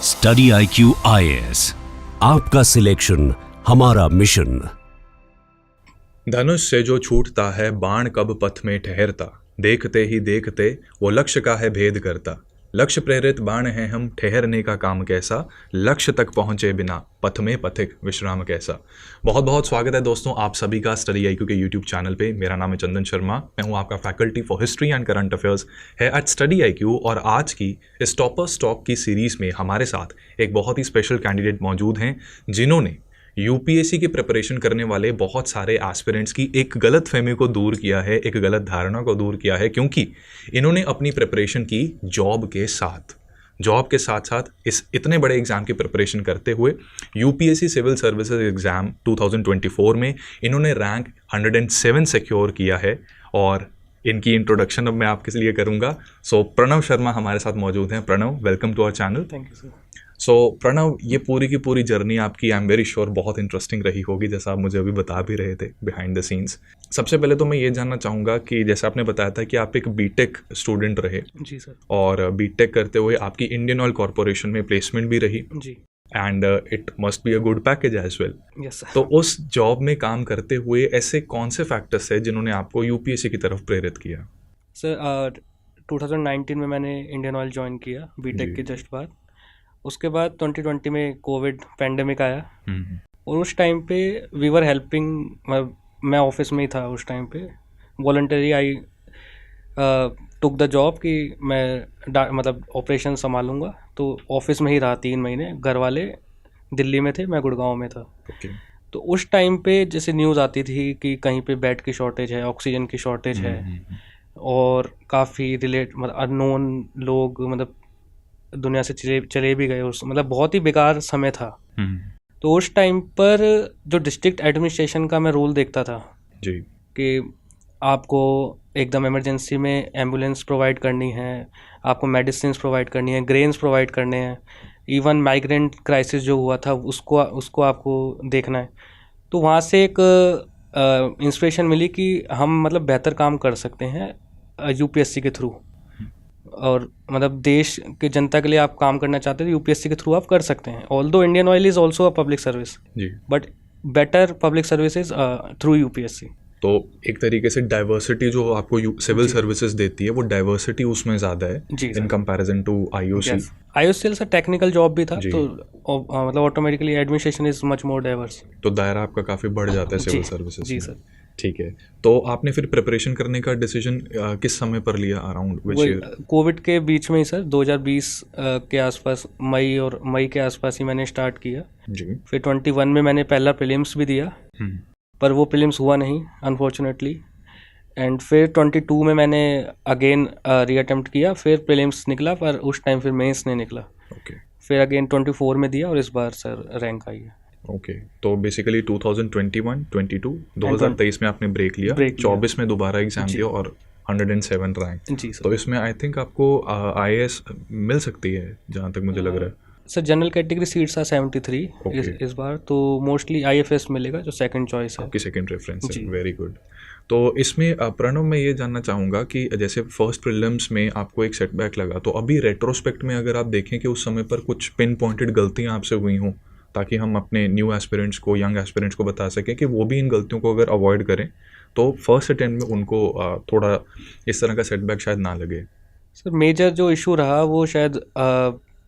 Study IQ IAS, आपका selection हमारा mission. धनुष से जो छूटता है बाण कब पथ में ठहरता, देखते ही देखते वो लक्ष्य का है भेद करता। लक्ष्य प्रेरित बाण है हम, ठहरने का काम कैसा, लक्ष्य तक पहुंचे बिना पथ में पथिक विश्राम कैसा। बहुत बहुत स्वागत है दोस्तों आप सभी का स्टडी IQ के यूट्यूब चैनल पे। मेरा नाम है चंदन शर्मा, मैं हूं आपका faculty for history and current affairs है एट स्टडी IQ। और आज की इस टॉपर्स टॉक की सीरीज़ में हमारे साथ एक बहुत ही स्पेशल कैंडिडेट मौजूद हैं, जिन्होंने यूपीएससी की प्रिपरेशन करने वाले बहुत सारे एस्पिरेंट्स की एक गलत फहमी को दूर किया है, एक गलत धारणा को दूर किया है, क्योंकि इन्होंने अपनी प्रिपरेशन की जॉब के साथ इस इतने बड़े एग्ज़ाम की प्रिपरेशन करते हुए यूपीएससी सिविल सर्विसेज एग्ज़ाम 2024 में इन्होंने रैंक 107 सिक्योर किया है। और इनकी इंट्रोडक्शन अब मैं आपके लिए करूँगा। सो प्रणव शर्मा हमारे साथ मौजूद हैं। Pranav, welcome to our channel. Thank you sir. So Pranav, ये पूरी की पूरी जर्नी आपकी आई एम वेरी श्योर बहुत इंटरेस्टिंग रही होगी, जैसा आप मुझे अभी बता भी रहे थे बिहाइंड द सीन्स। सबसे पहले तो मैं ये जानना चाहूँगा कि जैसे आपने बताया था कि आप एक बीटेक स्टूडेंट रहे। जी सर। और बीटेक करते हुए आपकी इंडियन ऑयल कॉरपोरेशन में प्लेसमेंट भी रही। जी। And it must be a good package as well. Yes sir. तो उस जॉब में काम करते हुए ऐसे कौन से फैक्टर्स है जिन्होंने आपको यूपीएससी की तरफ प्रेरित किया? सर 2019 में मैंने इंडियन ऑयल ज्वाइन किया बीटेक के जस्ट बाद। उसके बाद 2020 में कोविड पैंडेमिक आया और उस टाइम पे वी वर हेल्पिंग, मैं ऑफिस में ही था उस टाइम पे। Voluntary I took the job कि मैं मतलब ऑपरेशन संभालूंगा, तो ऑफिस में ही रहा 3 महीने। घर वाले दिल्ली में थे, मैं गुड़गांव में था। तो उस टाइम पे जैसे न्यूज़ आती थी कि कहीं पे बेड की शॉर्टेज है, ऑक्सीजन की शॉर्टेज है, और काफ़ी मतलब अननोन लोग मतलब दुनिया से चले भी गए। उस मतलब बहुत ही बेकार समय था। तो उस टाइम पर जो डिस्ट्रिक्ट एडमिनिस्ट्रेशन का मैं रोल देखता था जी, कि आपको एकदम इमरजेंसी में एम्बुलेंस प्रोवाइड करनी है, आपको मेडिसिन प्रोवाइड करनी है, ग्रेन्स प्रोवाइड करने हैं, इवन माइग्रेंट क्राइसिस जो हुआ था उसको आपको देखना है। तो वहाँ से एक इंस्पिरेशन मिली कि हम मतलब बेहतर काम कर सकते हैं यूपीएससी के थ्रू। और मतलब देश के जनता के लिए आप काम करना चाहते हैं तो यूपीएससी के थ्रू आप कर सकते हैं। Although Indian oil is also a public service, but better public services through UPSC. तो एक तरीके से डाइवर्सिटी जो आपको सिविल सर्विसेज देती है, वो डाइवर्सिटी उसमें ज़्यादा है in comparison to IOC. IOCL से टेक्निकल जॉब भी था, तो मतलब automatically administration is much more diverse. तो दायरा आपका काफ़ी बढ़ जाता है सिविल सर्विसेज। जी सर। ठीक है, तो आपने फिर प्रिपरेशन करने का डिसीजन किस समय पर लिया? Around which year? कोविड के बीच में ही सर, 2020 के आसपास, मई के आसपास ही मैंने स्टार्ट किया जी। फिर 21 में मैंने पहला प्रीलिम्स भी दिया, पर वो प्रीलिम्स हुआ नहीं अनफॉर्चुनेटली। एंड फिर 22 में मैंने अगेन रीअटेम्प्ट किया, फिर प्रीलिम्स निकला, पर उस टाइम फिर मेंस नहीं निकला। फिर अगेन 24 में दिया और इस बार सर रैंक आई है। ओके, तो बेसिकली 2021, 22, 2023 में आपने ब्रेक लिया, 24 में दोबारा एग्जाम दिया और 107 रैंक। जी सर। तो इसमें आई थिंक आपको IAS मिल सकती है जहाँ तक मुझे लग रहा है। Sir general category seats are 73 इस बार, तो मोस्टली IFS मिलेगा जो सेकंड चॉइस है, आपकी सेकंड रेफरेंस है। Very good. तो इसमें प्रणव, मैं ये जानना चाहूँगा कि जैसे फर्स्ट प्रीलिम्स में आपको एक सेटबैक लगा, तो अभी रेट्रोस्पेक्ट में अगर आप देखें कि उस समय पर कुछ पिन पॉइंटेड गलतियाँ आपसे हुई हों, ताकि हम अपने न्यू एस्पिरेंट्स को, यंग एस्पिरेंट्स को बता सकें कि वो भी इन गलतियों को अगर अवॉइड करें तो फर्स्ट अटेम्प्ट में उनको थोड़ा इस तरह का सेटबैक शायद ना लगे। सर मेजर जो इशू रहा वो शायद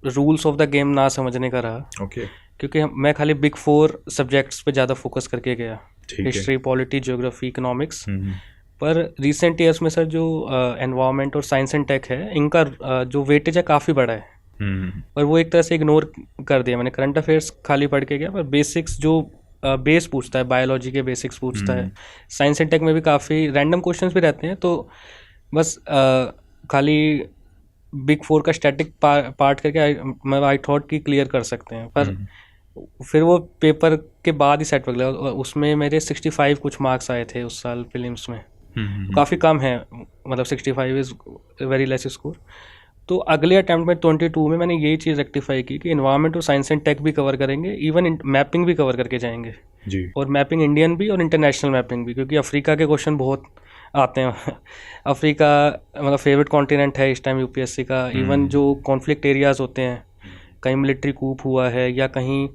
रूल्स ऑफ द गेम ना समझने का रहा। क्योंकि मैं खाली बिग 4 सब्जेक्ट्स पे ज़्यादा फोकस करके गया, हिस्ट्री, पॉलिटी, ज्योग्राफी, इकोनॉमिक्स। पर रिसेंट ईयर्स में सर जो एनवायरनमेंट और साइंस एंड टेक है, इनका जो वेटेज है काफ़ी बड़ा है, पर वो एक तरह से इग्नोर कर दिया मैंने। करंट अफेयर्स खाली पढ़ के गया, पर बेसिक्स जो बेस पूछता है, बायोलॉजी के बेसिक्स पूछता है, साइंस एंड टेक में भी काफ़ी रैंडम क्वेश्चंस भी रहते हैं, तो बस खाली बिग 4 का स्टैटिक पार्ट करके आई थॉट कि क्लियर कर सकते हैं। पर फिर वो पेपर के बाद ही सेट लगा, उसमें मेरे 65 कुछ मार्क्स आए थे उस साल फिल्म्स में। काफ़ी कम है, मतलब 65 इज़ वेरी लेस स्कोर। तो अगले अटैम्प्ट में 22 में मैंने यही चीज़ रेक्टिफाई की कि इन्वायरमेंट और साइंस एंड टेक भी कवर करेंगे, इवन मैपिंग भी कवर करके जाएंगे जी। और मैपिंग इंडियन भी और इंटरनेशनल मैपिंग भी, क्योंकि अफ्रीका के क्वेश्चन बहुत आते हैं। अफ्रीका मतलब फेवरेट कॉन्टिनेंट है इस टाइम यूपीएससी का। इवन जो कॉन्फ्लिक्ट एरियाज होते हैं, कहीं मिलिट्री कूप हुआ है या कहीं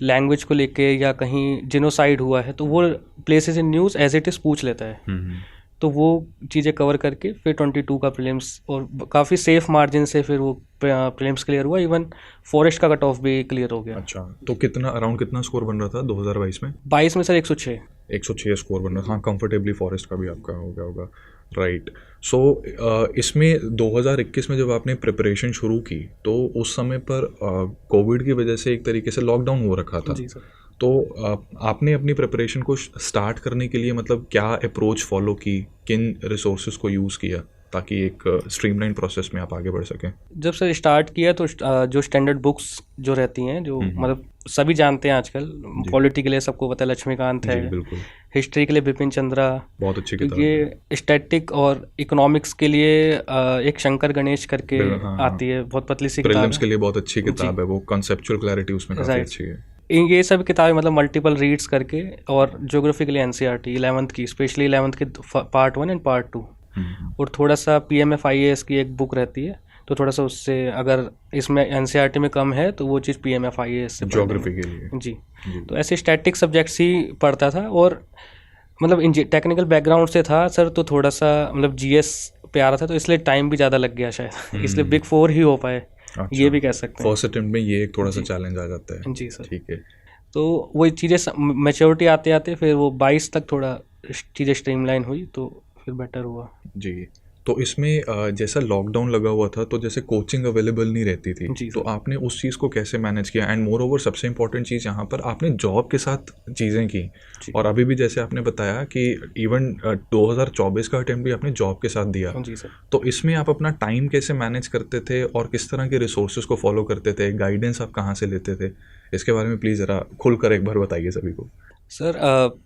लैंग्वेज को लेके या कहीं जिनोसाइड हुआ है, तो वो places in news as it is पूछ लेता है। तो वो चीज़ें कवर करके फिर 22 का प्रीलिम्स, और काफ़ी सेफ मार्जिन से फिर वो प्रीलिम्स क्लियर हुआ। इवन फॉरेस्ट का कट ऑफ भी क्लियर हो गया। अच्छा, तो अराउंड कितना स्कोर बन रहा था 2022 में? 22 में सर 106 स्कोर बन रहा था। हाँ, कंफर्टेबली फॉरेस्ट का भी आपका हो गया होगा, राइट। सो इसमें 2021 में जब आपने प्रिपरेशन शुरू की तो उस समय पर कोविड की वजह से एक तरीके से लॉकडाउन हो रखा था। जी सर। तो आपने अपनी प्रिपरेशन को स्टार्ट करने के लिए मतलब क्या अप्रोच फॉलो की, किन रिसोर्सेज को यूज़ किया ताकि एक स्ट्रीमलाइन प्रोसेस में आप आगे बढ़ सकें? जब सर स्टार्ट किया तो जो स्टैंडर्ड बुक्स जो रहती हैं, जो मतलब सभी जानते हैं आजकल, पॉलिटी के लिए सबको पता है लक्ष्मीकांत है, बिल्कुल, हिस्ट्री के लिए बिपिन चंद्रा, बहुत अच्छी किताब है। ये स्टैटिक और इकोनॉमिक्स के लिए एक शंकर गणेश करके आती है, बहुत पतली सी किताब है। प्रीलिम्स के लिए बहुत अच्छी किताब है वो, कॉन्सेप्चुअल क्लैरिटी उसमें काफ़ी अच्छी है। ये सब किताबें मतलब मल्टीपल रीड्स करके, और ज्योग्राफी के लिए एनसीईआरटी 11th की, स्पेशली 11th के पार्ट 1 एंड पार्ट 2, और थोड़ा सा PMF-IAS की एक बुक रहती है, तो थोड़ा सा उससे अगर इसमें एनसीईआरटी में कम है तो वो चीज़ PMF-IAS से ज्योग्राफी के लिए। जी। तो ऐसे स्टैटिक सब्जेक्ट्स ही पढ़ता था, और मतलब टेक्निकल बैकग्राउंड से था सर, तो थोड़ा सा मतलब GS पे आ रहा था, तो इसलिए टाइम भी ज़्यादा लग गया शायद, इसलिए Big 4 ही हो पाए। अच्छा, ये भी कह सकते हैं। फर्स्ट अटेम्प्ट में ये एक थोड़ा सा चैलेंज आ जाता है। जी सर। ठीक है। तो वही चीज़ें मैच्योरिटी आते आते फिर वो 22 तक थोड़ा चीज़ें स्ट्रीमलाइन हुई, तो फिर बेटर हुआ। जी। तो इसमें जैसा लॉकडाउन लगा हुआ था तो जैसे कोचिंग अवेलेबल नहीं रहती थी, तो आपने उस चीज़ को कैसे मैनेज किया? एंड मोर ओवर सबसे इम्पोर्टेंट चीज़ यहाँ पर आपने जॉब के साथ चीज़ें की, और अभी भी जैसे आपने बताया कि इवन 2024 का अटेम्प्ट भी आपने जॉब के साथ दिया। जी सर। तो इसमें आप अपना टाइम कैसे मैनेज करते थे और किस तरह के रिसोर्सेज को फॉलो करते थे, गाइडेंस आप कहाँ से लेते थे? इसके बारे में प्लीज़ ज़रा खुलकर एक बार बताइए सभी को। सर,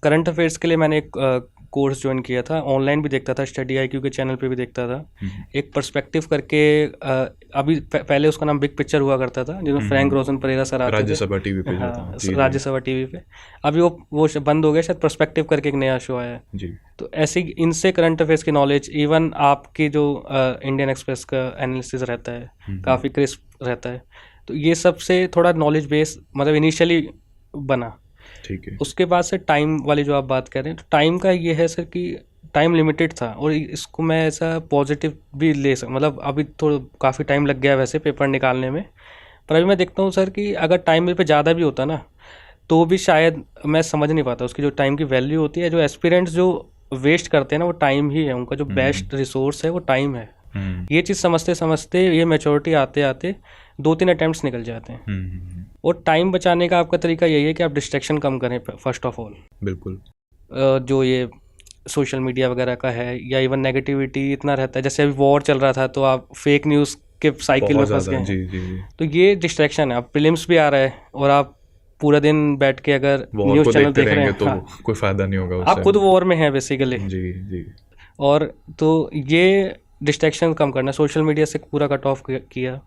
करंट अफेयर्स के लिए मैंने एक कोर्स ज्वाइन किया था, ऑनलाइन भी देखता था, स्टडी IQ के चैनल पे भी देखता था। एक पर्सपेक्टिव करके अभी पहले उसका नाम बिग पिक्चर हुआ करता था, जिसमें फ्रैंक रोजन परेरा सर आते थे, राज्यसभा टीवी पे। राज्यसभा टीवी पे। अभी वो बंद हो गया शायद, पर्सपेक्टिव करके एक नया शो आया है जी। तो ऐसे इनसे करंट अफेयर्स की नॉलेज, इवन आपकी जो इंडियन एक्सप्रेस का एनालिसिस रहता है काफ़ी क्रिस्प रहता है, तो ये सब से थोड़ा नॉलेज बेस मतलब इनिशियली बना। ठीक है। उसके बाद से टाइम वाली जो आप बात कर रहे हैं, तो टाइम का ये है सर कि टाइम लिमिटेड था, और इसको मैं ऐसा पॉजिटिव भी ले मतलब अभी तो काफ़ी टाइम लग गया वैसे पेपर निकालने में, पर अभी मैं देखता हूँ सर कि अगर टाइम मेरे पे ज़्यादा भी होता ना, तो भी शायद मैं समझ नहीं पाता उसकी जो टाइम की वैल्यू होती है। जो एस्पिरेंट्स जो वेस्ट करते हैं ना, वो टाइम ही है, उनका जो बेस्ट रिसोर्स है वो टाइम है। ये चीज़ समझते समझते ये मैच्योरिटी आते आते 2-3 अटैम्प्ट्स निकल जाते हैं। और टाइम बचाने का आपका तरीका यही है कि आप डिस्ट्रैक्शन कम करें फर्स्ट ऑफ ऑल। बिल्कुल। जो ये सोशल मीडिया वगैरह का है, या इवन नेगेटिविटी इतना रहता है, जैसे अभी वॉर चल रहा था तो आप फेक न्यूज़ के साइकिल में फंस गए हैं, तो ये डिस्ट्रैक्शन है। अब प्रीलिम्स भी आ रहा है और आप पूरा दिन बैठ के अगर न्यूज़ चैनल देख रहे हैं तो कोई फायदा नहीं होगा, आप खुद वॉर में हैं बेसिकली। जी। और तो ये डिस्ट्रैक्शन कम करना, सोशल मीडिया से पूरा कट ऑफ किया।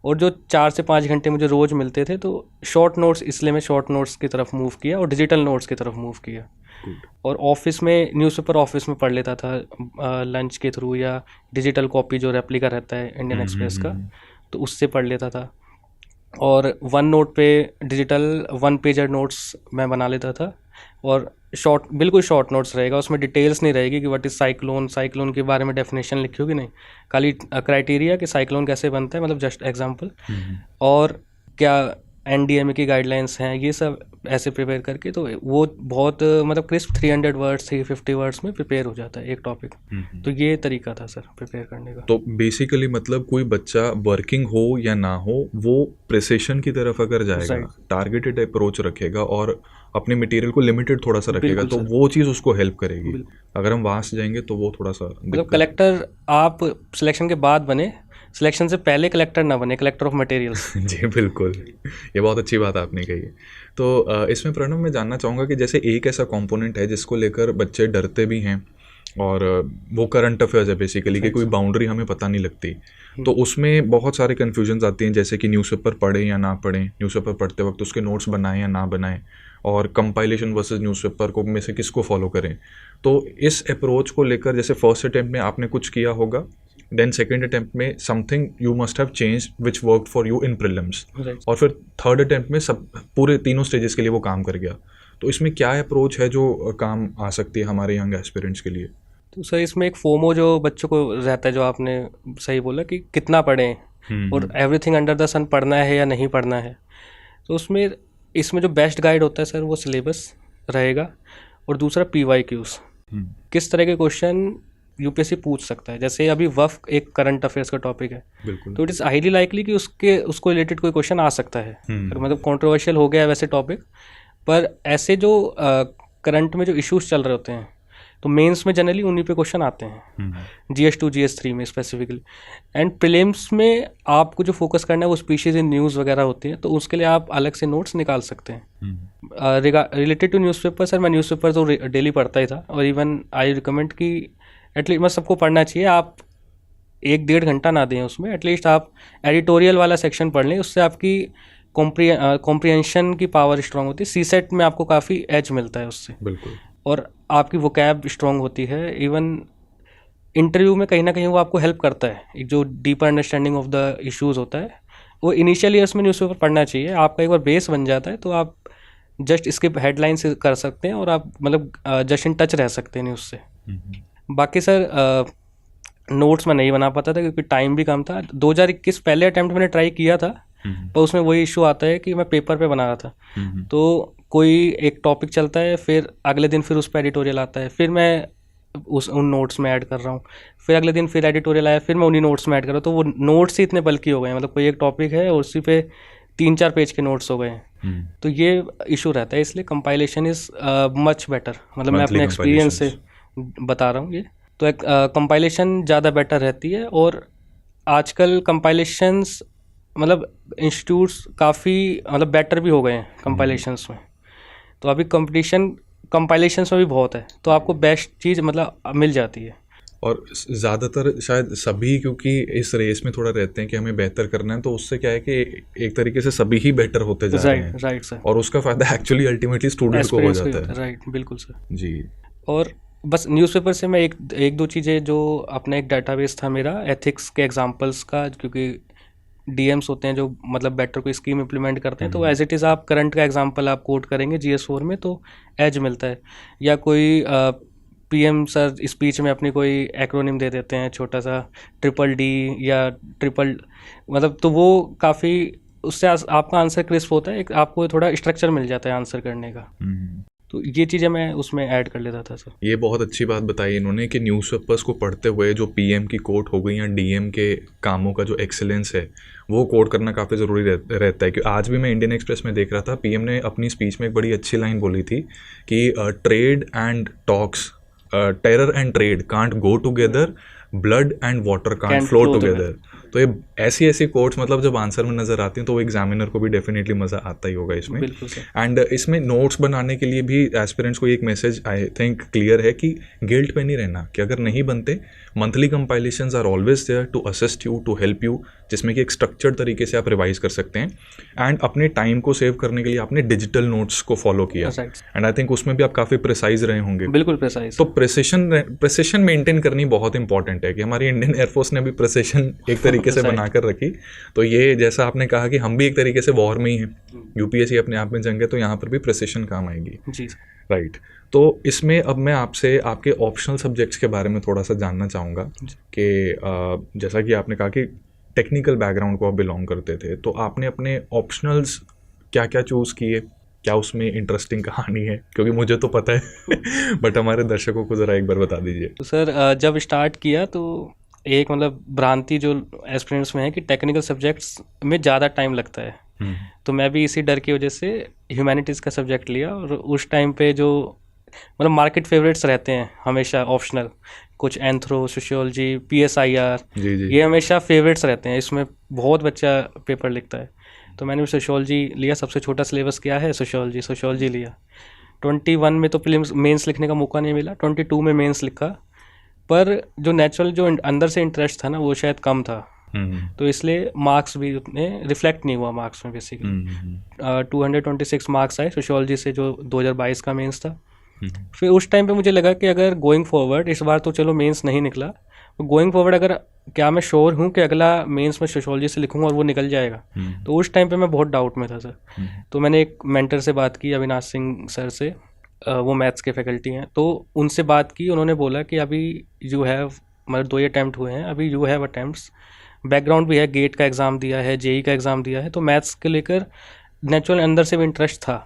और जो 4 से 5 घंटे मुझे रोज़ मिलते थे, तो शॉर्ट नोट्स, इसलिए मैं शॉर्ट नोट्स की तरफ मूव किया और डिजिटल नोट्स की तरफ मूव किया। और ऑफिस में न्यूज़पेपर ऑफिस में पढ़ लेता था लंच के थ्रू, या डिजिटल कॉपी जो रेप्लिका रहता है इंडियन एक्सप्रेस का, तो उससे पढ़ लेता था। और वन नोट पे डिजिटल 1 पेजर नोट्स मैं बना लेता था, और बिल्कुल शॉर्ट नोट्स रहेगा, उसमें डिटेल्स नहीं रहेगी कि व्हाट इज़ साइक्लोन के बारे में डेफिनेशन लिखी होगी, नहीं, खाली क्राइटेरिया कि साइक्लोन कैसे बनता है, मतलब जस्ट एग्जांपल, और क्या NDMA की गाइडलाइंस हैं, ये सब ऐसे प्रिपेयर करके, तो वो बहुत मतलब क्रिस्प 300 वर्ड्स 350 वर्ड्स में प्रिपेयर हो जाता है एक टॉपिक। तो ये तरीका था सर प्रिपेयर करने का। तो बेसिकली मतलब कोई बच्चा वर्किंग हो या ना हो, वो प्रिसिशन की तरफ अगर जाएगा, टारगेटेड अप्रोच रखेगा और अपने मटेरियल को लिमिटेड थोड़ा सा रखेगा, तो वो चीज़ उसको हेल्प करेगी। अगर हम वहाँ से जाएंगे तो वो थोड़ा सा मतलब कलेक्टर आप सिलेक्शन के बाद बने, सिलेक्शन से पहले कलेक्टर ना बने, कलेक्टर ऑफ मटेरियल्स। जी बिल्कुल, ये बहुत अच्छी बात आपने कही। तो इसमें प्रणव मैं जानना चाहूँगा कि जैसे एक ऐसा कंपोनेंट है जिसको लेकर बच्चे डरते भी हैं, और वो करंट अफेयर्स है बेसिकली, कि कोई बाउंड्री हमें पता नहीं लगती, तो उसमें बहुत सारे कन्फ्यूजन्स आती हैं, जैसे कि न्यूज़पेपर पढ़ें या ना पढ़ें, न्यूज़पेपर पढ़ते वक्त उसके नोट्स बनाएं या ना बनाएं, और कंपाइलेशन वर्सेस न्यूज़पेपर को में से किसको फॉलो करें। तो इस अप्रोच को लेकर जैसे फर्स्ट अटेम्प्ट में आपने कुछ किया होगा देन सेकेंड अटेम्प्ट में something you must have change which work for you in prelims, और फिर थर्ड अटेम्प्ट में सब पूरे तीनों स्टेजेस के लिए वो काम कर गया। तो इसमें क्या अप्रोच है जो काम आ सकती है हमारे यंग एस्पिरेंट्स के लिए? तो सर इसमें एक फोमो जो बच्चों को रहता है, जो आपने सही बोला कि कितना पढ़ें और एवरीथिंग अंडर द सन पढ़ना है या नहीं पढ़ना है। तो इसमें जो बेस्ट गाइड होता है सर वो सिलेबस रहेगा, और दूसरा PYQs, किस तरह के क्वेश्चन यूपीएससी पूछ सकता है। जैसे अभी वफ़ एक करंट अफेयर्स का टॉपिक है, तो इट इज़ हाईली लाइकली कि उसको रिलेटेड कोई क्वेश्चन आ सकता है। मतलब कंट्रोवर्शियल हो गया है वैसे टॉपिक, पर ऐसे जो करंट में जो इश्यूज चल रहे होते हैं तो मेंस में जनरली उन्हीं पे क्वेश्चन आते हैं, GS2 GS3 में स्पेसिफिकली। एंड प्रीलिम्स में आपको जो फोकस करना है वो स्पीशीज इन न्यूज़ वगैरह होती है, तो उसके लिए आप अलग से नोट्स निकाल सकते हैं। रिलेटेड टू न्यूज़पेपर, सर मैं न्यूज़पेपर तो डेली पढ़ता ही था, और इवन आई रिकमेंड कि एटलीस्ट मैं सबको पढ़ना चाहिए। आप 1-1.5 घंटा ना दें उसमें, एटलीस्ट आप एडिटोरियल वाला सेक्शन पढ़ लें, उससे आपकी कॉम्प्रिहेंशन की पावर स्ट्रांग होती है। CSET में आपको काफ़ी एज मिलता है उससे, बिल्कुल, और आपकी वोकैब स्ट्रांग होती है। इवन इंटरव्यू में कहीं ना कहीं वो आपको हेल्प करता है, एक जो deeper understanding of the issues होता है वो इनिशियल ईयर्स में न्यूज़पेपर पढ़ना चाहिए। आपका एक बार बेस बन जाता है तो आप जस्ट इसके हेडलाइन से कर सकते हैं, और आप मतलब जस्ट इन टच रह सकते हैं न्यूज़ से। बाकी सर नोट्स मैं नहीं बना पाता था क्योंकि टाइम भी कम था। 2021 पहले अटैम्प्ट मैंने ट्राई किया था, पर उसमें वही इशू आता है कि मैं पेपर पे बना रहा था, तो कोई एक टॉपिक चलता है, फिर अगले दिन फिर उस पर एडिटोरियल आता है, फिर मैं उन नोट्स में ऐड कर रहा हूँ, फिर अगले दिन फिर एडिटोरियल आया, फिर मैं उन्हीं नोट्स में ऐड कर रहा हूँ। तो वो नोट्स ही इतने बल्कि हो गए हैं, मतलब कोई एक टॉपिक है और उसी पे 3-4 पेज के नोट्स हो गए हैं। तो ये इशू रहता है, इसलिए कंपाइलेशन इज़ मच बेटर। मतलब मैं अपने एक्सपीरियंस से बता रहा हूँ ये, तो एक कंपाइलेशन ज़्यादा बेटर रहती है। और आजकल कंपाइलेशंस मतलब इंस्टीट्यूट्स काफ़ी मतलब बेटर भी हो गए हैं कंपाइलेशंस में, तो अभी कंपटीशन कंपाइलेशंस में भी बहुत है, तो आपको बेस्ट चीज़ मतलब मिल जाती है। और ज़्यादातर शायद सभी क्योंकि इस रेस में थोड़ा रहते हैं कि हमें बेहतर करना है, तो उससे क्या है कि एक तरीके से सभी ही बेटर होते जा रहे हैं। राइट सर, और उसका फ़ायदा एक्चुअली अल्टीमेटली स्टूडेंट को हो जाता है। राइट, बिल्कुल सर जी। और बस न्यूज़पेपर से मैं एक दो चीज़ें, जो अपना एक डाटाबेस था मेरा एथिक्स के एग्जांपल्स का, क्योंकि DMs होते हैं जो मतलब बेटर कोई स्कीम इम्प्लीमेंट करते हैं, तो एज इट इज़ आप करंट का एग्जांपल आप कोट करेंगे GS4 में तो एज मिलता है। या कोई PM सर स्पीच में अपनी कोई एक्रोनिम दे देते हैं छोटा सा, DDD या ट्रिपल, मतलब तो वो काफ़ी उससे आपका आंसर क्रिस्प होता है, एक आपको थोड़ा स्ट्रक्चर मिल जाता है आंसर करने का। तो ये चीज़ें मैं उसमें ऐड कर लेता था सर। ये बहुत अच्छी बात बताई इन्होंने कि न्यूज़पेपर्स को पढ़ते हुए जो PM की कोट हो गई या DM के कामों का जो एक्सेलेंस है वो कोट करना काफ़ी ज़रूरी रहता है। कि आज भी मैं इंडियन एक्सप्रेस में देख रहा था, PM ने अपनी स्पीच में एक बड़ी अच्छी लाइन बोली थी कि trade and talks, terror and trade can't go together, blood and water can't flow together. तो ये ऐसी कोट्स मतलब जब आंसर में नज़र आती हैं तो एग्जामिनर को भी डेफिनेटली मज़ा आता ही होगा इसमें। एंड इसमें नोट्स बनाने के लिए भी एस्पिरेंट्स को एक मैसेज आई थिंक क्लियर है कि गिल्ट पे नहीं रहना, कि अगर नहीं बनते monthly compilations are always there to assist you, to help you, जिसमें कि एक स्ट्रक्चर्ड तरीके से आप रिवाइज कर सकते हैं। एंड अपने टाइम को सेव करने के लिए आपने डिजिटल नोट्स को फॉलो किया, एंड आई थिंक उसमें भी आप काफ़ी प्रिसाइज रहे होंगे। बिल्कुल प्रिसाइज। तो प्रिसिशन मेंटेन करनी बहुत इंपॉर्टेंट है, कि हमारी इंडियन एयरफोर्स ने भी प्रिसिशन एक तरीके से बनाकर रखी। तो ये जैसा आपने कहा कि हम भी एक तरीके से वॉर में ही हैं, UPSC अपने आप में जंग है, तो यहाँ पर भी प्रिसिशन काम आएगी। जी राइट। तो इसमें अब मैं आपसे आपके ऑप्शनल सब्जेक्ट्स के बारे में थोड़ा सा जानना चाहूँगा कि जैसा कि आपने कहा कि टेक्निकल बैकग्राउंड को आप बिलोंग करते थे, तो आपने अपने ऑप्शनल्स क्या क्या चूज़ किए, क्या उसमें इंटरेस्टिंग कहानी है? क्योंकि मुझे तो पता है बट हमारे दर्शकों को ज़रा एक बार बता दीजिए। तो सर जब स्टार्ट किया तो एक मतलब भ्रांति जो एस्पिरेंट्स में है कि टेक्निकल सब्जेक्ट्स में ज़्यादा टाइम लगता है, तो मैं भी इसी डर की वजह से ह्यूमैनिटीज़ का सब्जेक्ट लिया। और उस टाइम पे जो मतलब मार्केट फेवरेट्स रहते हैं हमेशा ऑप्शनल, कुछ एंथ्रो, सोशियोलॉजी, PSIR, ये हमेशा फेवरेट्स रहते हैं, इसमें बहुत बच्चा पेपर लिखता है। तो मैंने सोशियोलॉजी लिया, सबसे छोटा सिलेबस क्या है सोशियोलॉजी लिया। 21 में तो प्रीलिम्स मेंस लिखने का मौका नहीं मिला, 22 में मेंस लिखा, पर जो नेचुरल जो अंदर से इंटरेस्ट था ना वो शायद कम था, तो इसलिए मार्क्स भी उतने रिफ्लेक्ट नहीं हुआ मार्क्स में बेसिकली। 226 मार्क्स आए सोशियोलॉजी से, जो 2022 का मेंस था। फिर उस टाइम पे मुझे लगा कि अगर गोइंग फॉरवर्ड इस बार तो चलो मेंस नहीं निकला, गोइंग फॉरवर्ड अगर क्या मैं श्योर हूँ कि अगला मेंस में सोशोलॉजी से लिखूँगा और वो निकल जाएगा, तो उस टाइम पे मैं बहुत डाउट में था सर। तो मैंने एक मेंटर से बात की, अविनाश सिंह सर से, वो मैथ्स के फैकल्टी हैं, तो उनसे बात की। उन्होंने बोला कि अभी यू हैव, मतलब 2 अटैम्प्ट हुए हैं, अभी यू हैव अटैम्प्ट्स, बैकग्राउंड भी है, गेट का एग्ज़ाम दिया है, जेई का एग्ज़ाम दिया है, तो मैथ्स के लेकर नेचुरल अंदर से भी इंटरेस्ट था।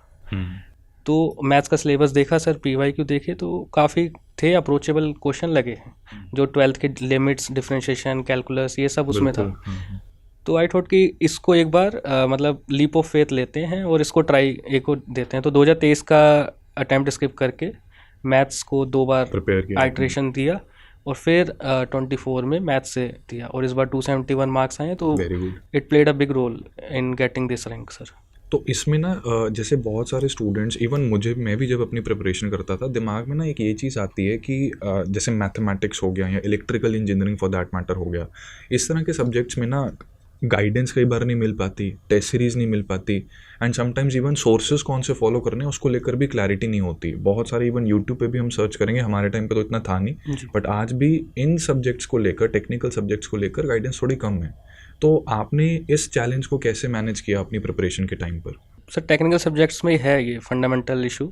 तो मैथ्स का सिलेबस देखा सर, PYQ देखे तो काफ़ी थे, अप्रोचेबल क्वेश्चन लगे, जो 12th के लिमिट्स, डिफरेंशिएशन, कैलकुलस, ये सब उसमें था। तो आई थॉट कि इसको एक बार मतलब लीप ऑफ फेथ लेते हैं और इसको ट्राई एक को देते हैं। तो 2023 का अटैम्प्ट स्किप करके मैथ्स को 2 बार आइट्रेशन दिया और फिर 24 में मैथ्स से दिया और इस बार 271 मार्क्स आए। तो it played a big role in getting this rank sir. तो इसमें ना जैसे बहुत सारे स्टूडेंट्स, इवन मैं भी जब अपनी प्रिपरेशन करता था, दिमाग में ना एक ये चीज़ आती है कि जैसे मैथमेटिक्स हो गया या electrical engineering for that matter हो गया, इस तरह के सब्जेक्ट्स में ना गाइडेंस कई बार नहीं मिल पाती, टेस्ट सीरीज़ नहीं मिल पाती, एंड समटाइम्स इवन सोर्सेज कौन से फॉलो करने हैं उसको लेकर भी क्लैरिटी नहीं होती। बहुत सारे इवन यूट्यूब पे भी हम सर्च करेंगे, हमारे टाइम पे तो इतना था नहीं, बट आज भी इन सब्जेक्ट्स को लेकर, टेक्निकल सब्जेक्ट्स को लेकर गाइडेंस थोड़ी कम है। तो आपने इस चैलेंज को कैसे मैनेज किया अपनी प्रिपरेशन के टाइम पर? सर टेक्निकल सब्जेक्ट्स में है ये फंडामेंटल इशू।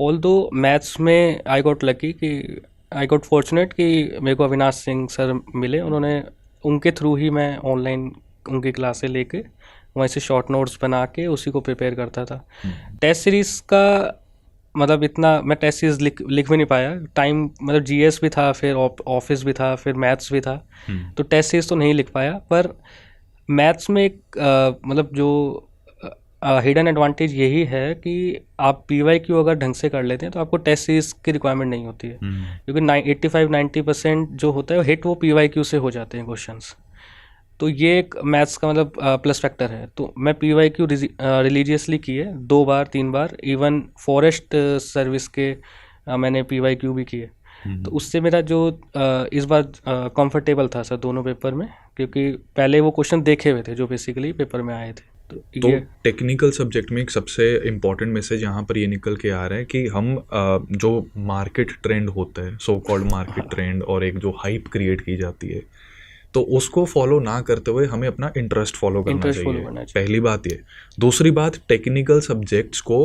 ऑल्दो मैथ्स में आई गॉट लकी कि आई गॉट फॉर्चुनेट कि मेरे को अविनाश सिंह सर मिले, उन्होंने, उनके थ्रू ही मैं ऑनलाइन उनकी क्लासें लेके वहीं से शॉर्ट नोट्स बना के उसी को प्रिपेयर करता था। टेस्ट सीरीज़ का मतलब इतना मैं टेस्ट सीरीज लिख भी नहीं पाया, टाइम मतलब GS भी था, फिर ऑफिस भी था, फिर मैथ्स भी था, तो टेस्ट सीरीज तो नहीं लिख पाया। पर मैथ्स में एक मतलब जो हिडन एडवांटेज यही है कि आप PYQ अगर ढंग से कर लेते हैं तो आपको टेस्ट सीरीज की रिक्वायरमेंट नहीं होती है, क्योंकि 85-90% जो होता है वो हिट वो PYQ से हो जाते हैं क्वेश्चंस। तो ये एक मैथ्स का मतलब प्लस फैक्टर है। तो मैं PYQ रिलीजियसली किए 2 बार 3 बार, इवन फॉरेस्ट सर्विस के मैंने PYQ भी किए। तो उससे मेरा जो इस बार कंफर्टेबल था सर दोनों पेपर में, क्योंकि पहले वो क्वेश्चन देखे हुए थे जो बेसिकली पेपर में आए थे। तो टेक्निकल सब्जेक्ट में एक सबसे इम्पॉर्टेंट मैसेज यहाँ पर ये निकल के आ रहा है कि हम जो मार्केट ट्रेंड होता है, सो कॉल्ड मार्केट ट्रेंड, और एक जो हाइप क्रिएट की जाती है, तो उसको फॉलो ना करते हुए हमें अपना इंटरेस्ट फॉलो करना चाहिए। पहली बात ये। दूसरी बात, टेक्निकल सब्जेक्ट्स को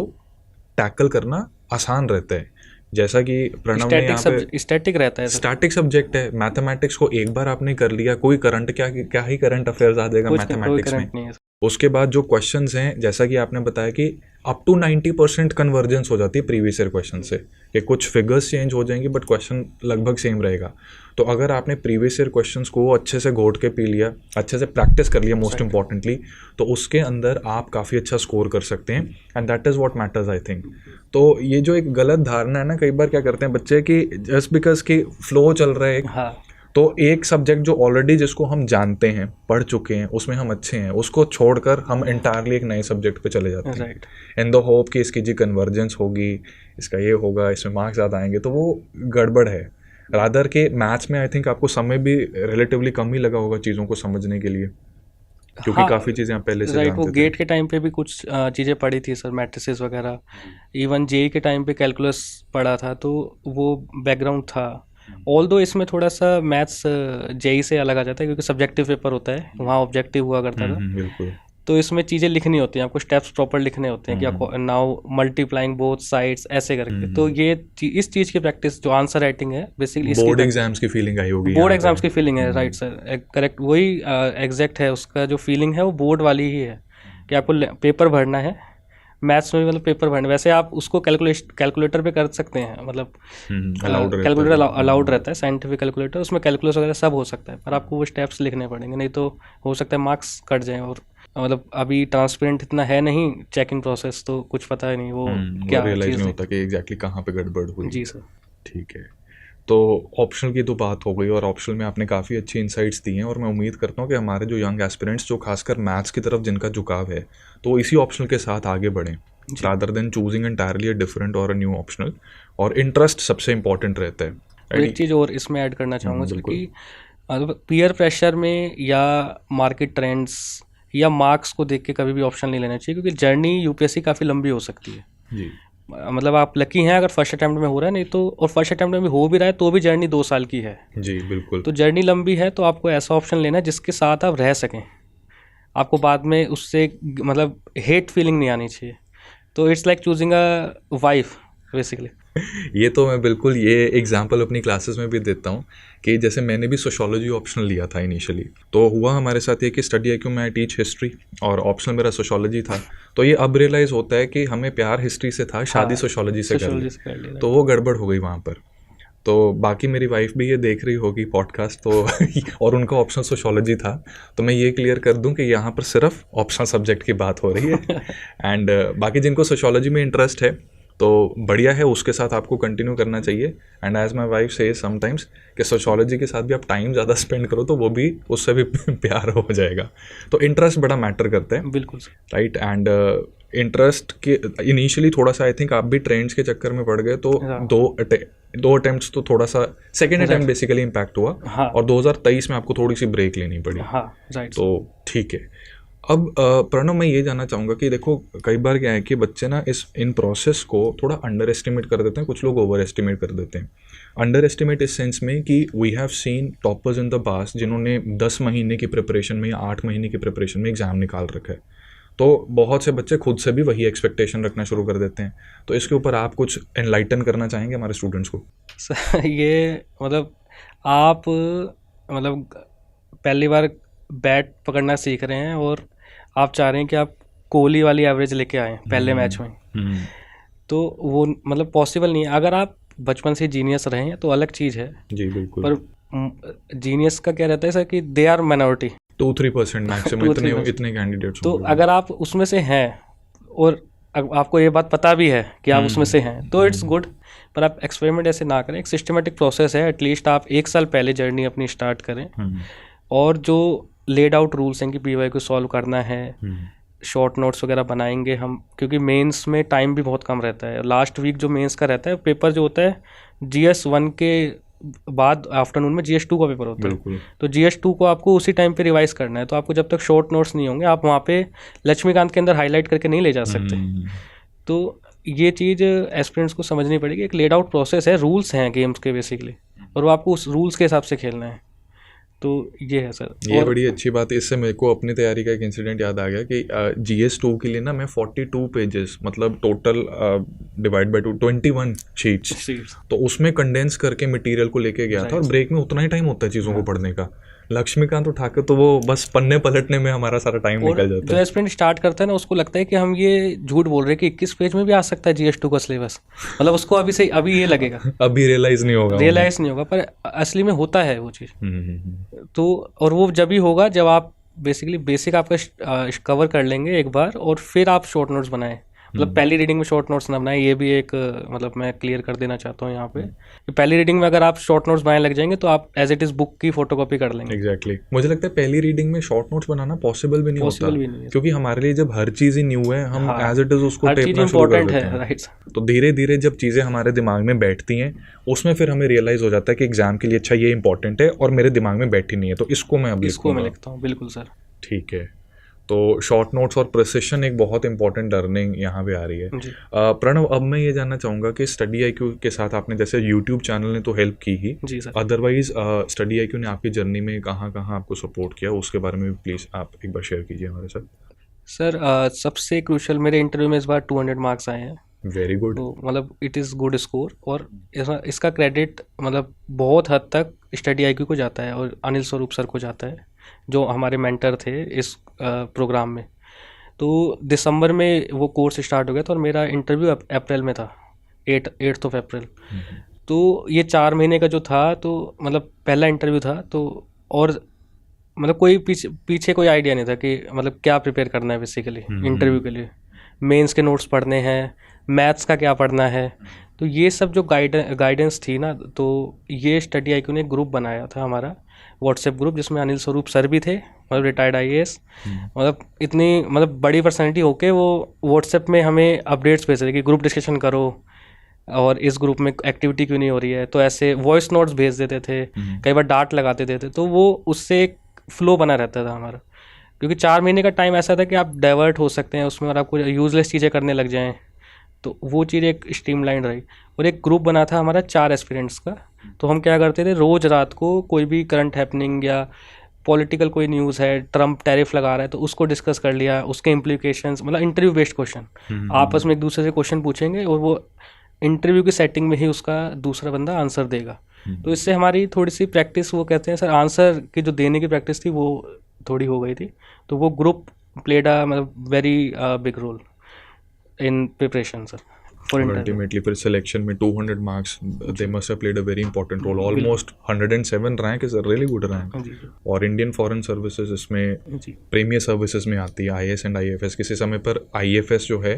टैकल करना आसान रहता है, जैसा कि प्रणव ने यहाँ पे स्टैटिक रहता है, स्टैटिक सब्जेक्ट है। मैथमेटिक्स को एक बार आपने कर लिया, कोई करंट क्या ही करंट अफेयर्स आ जाएगा मैथमेटिक्स में। उसके बाद जो क्वेश्चंस हैं, जैसा कि आपने बताया कि अप टू 90% कन्वर्जेंस हो जाती है प्रीवियस ईयर क्वेश्चन से, कि कुछ फिगर्स चेंज हो जाएंगी बट क्वेश्चन लगभग सेम रहेगा। तो अगर आपने प्रीवियस ईयर क्वेश्चंस को अच्छे से घोट के पी लिया, अच्छे से प्रैक्टिस कर लिया मोस्ट इंपॉर्टेंटली, तो उसके अंदर आप काफ़ी अच्छा स्कोर कर सकते हैं, and that is what matters I think. तो ये जो एक गलत धारणा है ना, कई बार क्या करते हैं बच्चे कि जस्ट बिकॉज कि फ्लो चल रहा है, तो एक सब्जेक्ट जो ऑलरेडी जिसको हम जानते हैं, पढ़ चुके हैं, उसमें हम अच्छे हैं, उसको छोड़कर हम एंटायरली एक नए सब्जेक्ट पे चले जाते हैं इन द होप कि इसकी जी कन्वर्जेंस होगी, इसका ये होगा, इसमें मार्क्स ज़्यादा आएंगे। तो वो गड़बड़ है। रादर के मैथ्स में आई थिंक आपको समय भी रिलेटिवली कम ही लगा होगा चीज़ों को समझने के लिए, क्योंकि काफ़ी चीज़ें आप पहले से जानते थे। वो गेट के टाइम पे भी कुछ चीज़ें पढ़ी थी सर, मैट्रिसेस वगैरह, इवन जेई के टाइम पे कैलकुलस पढ़ा था, तो वो बैकग्राउंड था। ऑल्दो इसमें थोड़ा सा मैथ्स जेई से अलग आ जाता है, क्योंकि सब्जेक्टिव पेपर होता है, वहाँ ऑब्जेक्टिव हुआ करता था। बिल्कुल। तो इसमें चीज़ें लिखनी होती हैं, आपको स्टेप्स प्रॉपर लिखने होते हैं कि आपको नाउ मल्टीप्लाइंग बोथ साइड्स ऐसे करके। तो ये इस चीज़ की प्रैक्टिस जो आंसर राइटिंग है बेसिकली, बोर्ड एग्जाम्स की फीलिंग आई होगी, बोर्ड एग्जाम्स की फीलिंग है, राइट सर, करेक्ट, वही एग्जैक्ट है। उसका जो फीलिंग है वो बोर्ड वाली ही है कि आपको पेपर भरना है। मैथ्स में भी मतलब पेपर भरना, वैसे आप उसको कैलकुलेटर पे कर सकते हैं, मतलब कैलकुलेटर अलाउड रहता है, साइंटिफिक कैलकुलेटर, उसमें कैलकुलस वगैरह सब हो सकता है, पर आपको वो स्टेप्स लिखने पड़ेंगे, नहीं तो हो सकता है मार्क्स कट जाएं। और मतलब अभी ट्रांसपेरेंट इतना है नहीं चेकिंग प्रोसेस, तो कुछ पता है नहीं वो क्या रियलाइज नहीं होता कि एग्जैक्टली कहाँ पे गड़बड़ हुई। जी सर। ठीक है, तो ऑप्शनल की तो बात हो गई, और ऑप्शनल में आपने काफ़ी अच्छी इंसाइट्स दी हैं, और मैं उम्मीद करता हूँ कि हमारे जो यंग एस्पिरेंट्स जो खासकर मैथ्स की तरफ जिनका झुकाव है, तो इसी ऑप्शनल के साथ आगे बढ़ें, rather than choosing entirely a different और अ न्यू ऑप्शनल। और इंटरेस्ट सबसे इंपॉर्टेंट रहता है। एक चीज़ और इसमें ऐड करना चाहूँगा कि पीयर प्रेशर में या मार्केट ट्रेंड्स या मार्क्स को देख के कभी भी ऑप्शन नहीं लेना चाहिए, क्योंकि जर्नी यूपीएससी काफ़ी लंबी हो सकती है। जी। मतलब आप लकी हैं अगर फर्स्ट अटैम्प्ट में हो रहा है, नहीं तो और फर्स्ट अटैम्प्ट में भी हो भी रहा है तो भी जर्नी 2 साल की है जी बिल्कुल। तो जर्नी लंबी है, तो आपको ऐसा ऑप्शन लेना है जिसके साथ आप रह सकें, आपको बाद में उससे मतलब हेट फीलिंग नहीं आनी चाहिए। तो it's like choosing a wife basically. ये तो मैं बिल्कुल ये एग्जांपल अपनी क्लासेस में भी देता हूँ कि जैसे मैंने भी सोशोलॉजी ऑप्शनल लिया था इनिशियली, तो हुआ हमारे साथ ये कि स्टडी है क्यों मैं टीच हिस्ट्री और ऑप्शनल मेरा सोशोलॉजी था, तो ये अब रियलाइज़ होता है कि हमें प्यार हिस्ट्री से था, शादी सोशोलॉजी से कर ली, तो वो गड़बड़ हो गई वहाँ पर। तो बाकी मेरी वाइफ भी ये देख रही होगी पॉडकास्ट तो और उनका ऑप्शनल सोशोलॉजी था, तो मैं ये क्लियर कर दूं कि यहाँ पर सिर्फ ऑप्शनल सब्जेक्ट की बात हो रही है एंड बाकी जिनको सोशोलॉजी में इंटरेस्ट है तो बढ़िया है, उसके साथ आपको कंटिन्यू करना चाहिए। एंड एज माई वाइफ से समटाइम्स कि सोशोलॉजी के साथ भी आप टाइम ज़्यादा स्पेंड करो तो वो भी उससे भी प्यार हो जाएगा। तो इंटरेस्ट बड़ा मैटर करता है, बिल्कुल राइट। एंड इंटरेस्ट के इनिशियली थोड़ा सा आई थिंक आप भी ट्रेंड्स के चक्कर में पड़ गए, तो दो अटेम्प्ट्स तो थोड़ा सा सेकेंड अटेम्प्ट बेसिकली इम्पैक्ट हुआ। हाँ। और 2023 में आपको थोड़ी सी ब्रेक लेनी पड़ी। हाँ, राइट। तो ठीक है। अब प्रणव मैं ये जानना चाहूँगा कि देखो कई बार क्या है कि बच्चे ना इन प्रोसेस को थोड़ा अंडर एस्टिमेट कर देते हैं, कुछ लोग ओवर एस्टिमेट कर देते हैं। अंडर एस्टिमेट इस सेंस में कि we have seen toppers in the past जिन्होंने 10 महीने की प्रिपरेशन में या 8 महीने की प्रिपरेशन में एग्ज़ाम निकाल रखा है, तो बहुत से बच्चे खुद से भी वही एक्सपेक्टेशन रखना शुरू कर देते हैं। तो इसके ऊपर आप कुछ एनलाइटन करना चाहेंगे हमारे स्टूडेंट्स को? ये मतलब आप मतलब पहली बार बैट पकड़ना सीख रहे हैं और आप चाह रहे हैं कि आप कोहली वाली एवरेज लेके आएँ पहले मैच में, तो वो मतलब पॉसिबल नहीं है। अगर आप बचपन से जीनियस रहे हैं तो अलग चीज़ है जी बिल्कुल, पर जीनियस का क्या रहता है सर कि दे आर माइनॉरिटी, 2-3% मैक्सिमम इतने कैंडिडेट्स। तो अगर आप उसमें से हैं और आपको ये बात पता भी है कि आप उसमें से हैं तो इट्स गुड, पर आप एक्सपेरिमेंट ऐसे ना करें। एक सिस्टमेटिक प्रोसेस है, एटलीस्ट आप 1 साल पहले जर्नी अपनी स्टार्ट करें और जो लेड आउट रूल्स हैं कि पीवाई को सॉल्व करना है, शॉर्ट नोट्स वगैरह बनाएंगे हम, क्योंकि मेंस में टाइम भी बहुत कम रहता है। लास्ट वीक जो मेंस का रहता है पेपर जो होता है GS1 के बाद आफ्टरनून में GS2 का पेपर होता है, तो GS2 को आपको उसी टाइम पे रिवाइज करना है। तो आपको जब तक शॉर्ट नोट्स नहीं होंगे आप वहाँ पे लक्ष्मीकांत के अंदर हाईलाइट करके नहीं ले जा सकते। तो ये चीज़ एस्पिरेंट्स को समझनी पड़ेगी। एक लेड आउट प्रोसेस है, रूल्स हैं गेम्स के बेसिकली, और वो आपको उस रूल्स के हिसाब से खेलना है। तो ये है सर, ये बड़ी अच्छी बात है। इससे मेरे को अपनी तैयारी का एक इंसिडेंट याद आ गया कि GS2 के लिए ना मैं 42 पेजेस मतलब टोटल डिवाइड बाय 21 शीट्स, तो उसमें कंडेंस करके मटेरियल को लेके गया था। और ब्रेक में उतना ही टाइम होता है चीज़ों को पढ़ने का। लक्ष्मीकांत उठाकर तो वो बस पन्ने पलटने में हमारा सारा टाइम निकल जाता है। जो एस्पिरेंट स्टार्ट करता है ना उसको लगता है कि हम ये झूठ बोल रहे हैं कि 21 पेज में भी आ सकता है GS2 का सिलेबस, मतलब उसको अभी ये लगेगा अभी रियलाइज नहीं होगा, पर असली में होता है वो चीज़। तो और वो जब भी होगा जब आप बेसिकली बेसिक आपका कवर कर लेंगे एक बार और फिर आप शॉर्ट नोट्स बनाएं। मतलब पहली रीडिंग में शॉर्ट नोट्स ना बनाएं, ये भी एक मतलब मैं क्लियर कर देना चाहता हूँ यहाँ पे कि पहली रीडिंग में अगर आप शॉर्ट नोट्स बनाने लग जाएंगे तो आप एज इट इज बुक की फोटोकॉपी कर लेंगे। एग्जैक्टली मुझे लगता है पहली रीडिंग में शॉर्ट नोट्स बनाना पॉसिबल भी नहीं होता, क्योंकि हमारे लिए जब हर चीज़ ही न्यू है हम एज इट इज उसको टेपना शुरू कर देते हैं। राइट, तो धीरे धीरे जब चीज़ें हमारे दिमाग में बैठती हैं उसमें फिर हमें रियलाइज हो जाता है कि एग्जाम के लिए अच्छा ये इंपॉर्टेंट है और मेरे दिमाग में बैठी नहीं है, तो इसको मैं लिखता हूँ। बिल्कुल सर, ठीक है। तो शॉर्ट नोट्स और प्रिसिशन एक बहुत इंपॉर्टेंट लर्निंग यहाँ पे आ रही है। प्रणव, अब मैं ये जानना चाहूँगा कि स्टडी IQ के साथ आपने जैसे यूट्यूब चैनल ने तो हेल्प की ही, अदरवाइज स्टडी IQ ने आपकी जर्नी में कहाँ आपको सपोर्ट किया, उसके बारे में भी प्लीज़ आप एक बार शेयर कीजिए हमारे साथ। सर सबसे क्रूशल मेरे इंटरव्यू में इस बार 200 मार्क्स आए हैं। Very good. तो मतलब इट इज़ गुड स्कोर, और इसका क्रेडिट मतलब बहुत हद तक स्टडी IQ को जाता है और अनिल स्वरूप सर को जाता है जो हमारे मेंटर थे इस प्रोग्राम में। तो दिसंबर में वो कोर्स स्टार्ट हो गया था और मेरा इंटरव्यू अप्रैल में था, 8th of अप्रैल। तो ये 4 महीने का जो था, तो मतलब पहला इंटरव्यू था, तो और मतलब कोई पीछे कोई आइडिया नहीं था कि मतलब क्या प्रिपेयर करना है बेसिकली इंटरव्यू के लिए। मेंस के नोट्स पढ़ने हैं, मैथ्स का क्या पढ़ना है, तो ये सब जो गाइडेंस थी ना, तो ये स्टडी IQ ने एक ग्रुप बनाया था हमारा व्हाट्सएप ग्रुप, जिसमें अनिल स्वरूप सर भी थे, मतलब रिटायर्ड IAS, मतलब इतनी मतलब बड़ी पर्सनैलिटी होके वो व्हाट्सएप में हमें अपडेट्स भेज रहे कि ग्रुप डिस्कशन करो और इस ग्रुप में एक्टिविटी क्यों नहीं हो रही है। तो ऐसे वॉइस नोट्स भेज देते थे, कई बार डांट लगाते थे, तो वो उससे एक फ्लो बना रहता था हमारा। क्योंकि 4 महीने का टाइम ऐसा था कि आप डाइवर्ट हो सकते हैं उसमें और आपको यूजलेस चीज़ें करने लग जाएँ, तो वो चीज़ एक स्ट्रीमलाइन रही। और एक ग्रुप बना था हमारा 4 एस्पिरेंट्स का। तो हम क्या करते थे, रोज़ रात को कोई भी करंट हैपनिंग या पॉलिटिकल कोई न्यूज़ है, ट्रम्प टैरिफ लगा रहा है तो उसको डिस्कस कर लिया, उसके इम्प्लीकेशंस, मतलब इंटरव्यू बेस्ड क्वेश्चन। आपस में एक दूसरे से क्वेश्चन पूछेंगे और वो इंटरव्यू की सेटिंग में ही उसका दूसरा बंदा आंसर देगा। तो इससे हमारी थोड़ी सी प्रैक्टिस, वो कहते हैं सर, आंसर की जो देने की प्रैक्टिस थी वो थोड़ी हो गई थी। तो वो ग्रुप प्लेड अ मतलब very big role in preparation sir for interview. Ultimately फिर सिलेक्शन में 200 marks, they must have played a very important role. Almost 107 rank is a really good rank. और इंडियन फॉरेन सर्विसेज इसमें premier services में आती है, IAS and IFS. किसी समय पर आईएफएस जो है